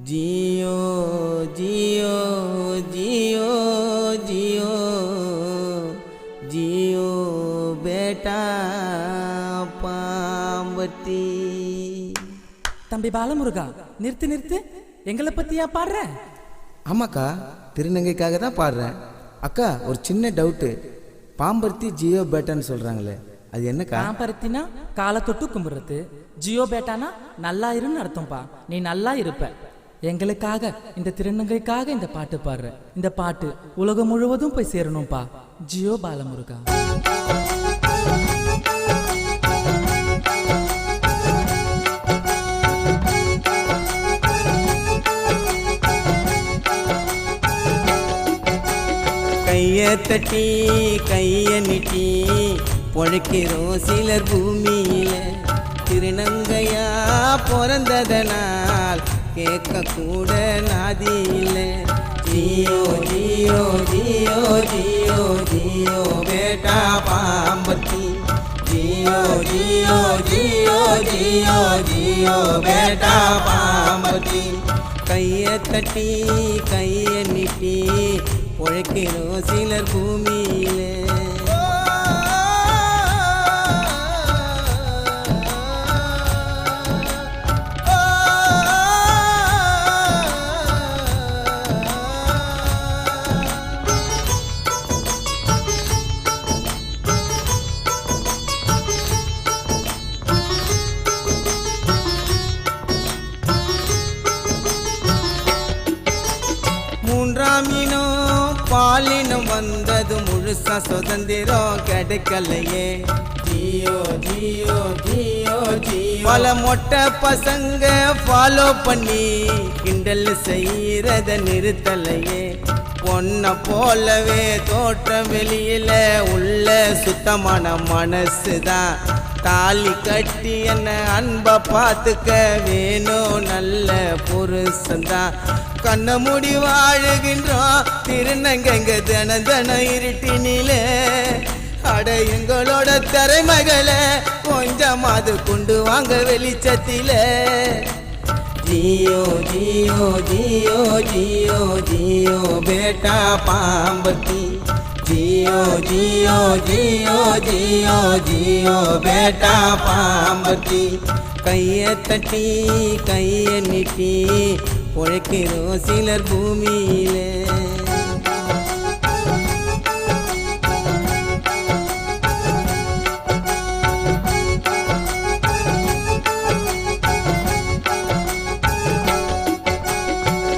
जियो जियो जियो जियो जियो बेटा पाம்பட்டி. தம்பி பாலமுருகா, நிறுத்து நிறுத்து. எங்களை பத்தியா பாடுற? ஆமாக்கா, திருநங்கைக்காக தான் பாடுறேன். அக்கா, ஒரு சின்ன டவுட்டு. பாம்பருத்தி ஜியோ பேட்டான்னு சொல்றாங்களே, அது என்னக்கா? பாம்பருத்தினா காலை தொட்டு கும்பிடுறது, ஜியோ பேட்டானா நல்லா இருன்னு அர்த்தம்பா. நீ நல்லா இருப்ப. எங்களுக்காக, இந்த திருநங்கைக்காக இந்த பாட்டு பாடுற. இந்த பாட்டு உலகம் முழுவதும் போய் சேரணும்பா. ஜியோ பாலமுருகா. கைய தட்டி கைய நீட்டி பொழைக்கிறோம் சிலர் பூமியில. திருநங்கையா பிறந்ததனால் கேட்க கூட நாதியில. ஜியோ ஜியோ ஜியோ ஜியோ ஜியோ பேட்டா பாம்பருத்தி. ஜியோ ஜியோ ஜியோ ஜியோ ஜியோ பேட்டா பாம்பருத்தி. கைய தட்டி கைய நீட்டி பொழைக்கிறோம் சிலர் பூமியிலே. மூன்றாம் இனம் பாலினம் வந்தது, முழுசா சுதந்திரம் கிடைக்கலையே. ஜியோ ஜியோ ஜியோ ஜியோ. பல மொட்டை பசங்க ஃபாலோ பண்ணி கிண்டல் செய்யறத நிறுத்தலையே. பொண்ண போலவே தோற்றம் வெளியில, உள்ள சுத்தமான மனசுதான். தாலி கட்டி என்ன அன்பை பார்த்துக்க வேணும் நல்ல புருஷன்தான். கண்ண மூடி வாழுகின்றோம் திருநங்கைங்க தினம் தினம் இருட்டினிலே. அட எங்களோட திறமைகளை கொஞ்சமாவது கொண்டு வாங்க வெளிச்சத்தில. ஜியோ ஜியோ ஜியோ ஜியோ ஜியோ பேட்டா பாம்பருத்தி. ஜியோ ஜியோ ஜியோ ஜியோ ஜியோ பேட்டா பாம்பருத்தி. கைய தட்டி கைய நீட்டி பொழைக்கிறோம் சிலர் பூமியிலே.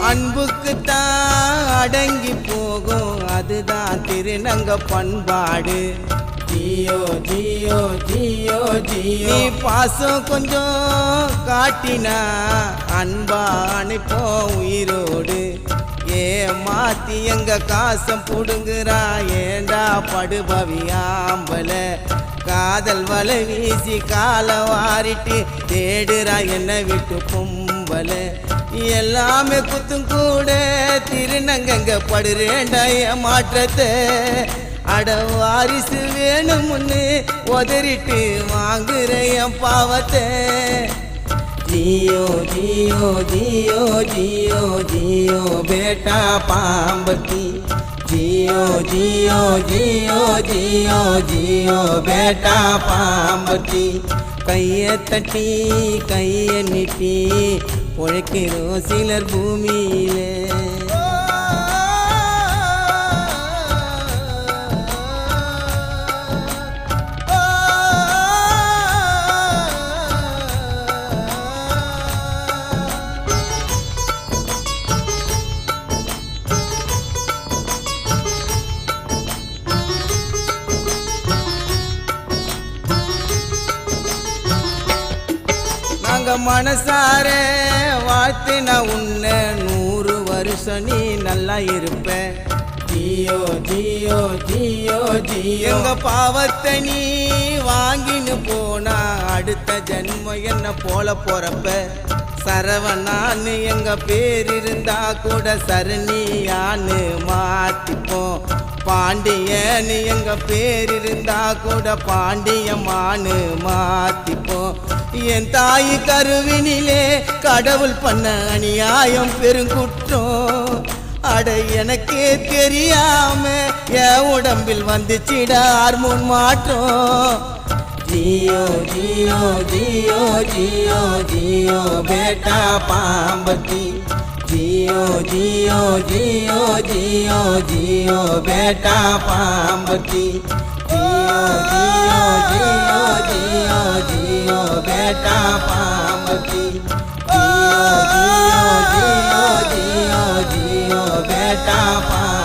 அன்புக்குத்தான் அடங்கி போகும், அதுதான் திருநங்க பண்பாடு. ஜியோ ஜியோ ஜியோ ஜியோ. நீ பாசம் கொஞ்சம் காட்டினா அன்பா அனுப்போம் உயிரோடு. மாத்தி எங்க காசம் புடுங்குறா ஏண்டா படுபவி ஆம்பல. காதல் வலை வீசி கால வாரிட்டு தேடுறா என்ன விட்டு பொம்பல. எல்லாமே குத்தும் கூட திருநங்கங்க படுறேண்டா மாற்றத்தை. அட வாரிசு வேணும்னு உதறிட்டு வாங்குற என் பாவத்தை. ஜியோ ஜியோ ஜியோ ஜியோ ஜியோ பேட்டா பாம்பருத்தி. ஜியோ ஜியோ ஜியோ ஜியோ ஜியோ பேட்டா பாம்பருத்தி. கைய தட்டி கைய நீட்டி பொழைக்கிறோம் சிலர் பூமியிலே. மனசார வாழ்த்தின உன்னை 100 வருஷம் நீ நல்லா இருப்ப. ஜியோ ஜியோ ஜியோ ஜியோ. எங்க பாவத்தை நீ வாங்கின்னு போனா அடுத்த ஜன்மம் என்ன போல போறப்ப. சரவணான்னு எங்க பேர் இருந்தா கூட சரணியான்னு மாத்திப்போம். பாண்டியன்னு எங்க பேர் இருந்தா கூட பாண்டியம்மான்னு மாத்திப்போம். என் தாய் கருவினிலே கடவுள் பண்ண அநியாயம் பெருங்குற்றம். அட எனக்கே தெரியாம என் உடம்பில் வந்துச்சிட ஹார்மோன் மாற்றம். ஜியோ ஜியோ ஜியோ ஜியோ ஜியோ பேட்டா பாம்பத்தி. जियो जियो जियो जियो जियो बेटा पांबती. जियो जियो जियो जियो जियो बेटा पांबती. जियो जियो जियो जियो जियो बेटा पांबती.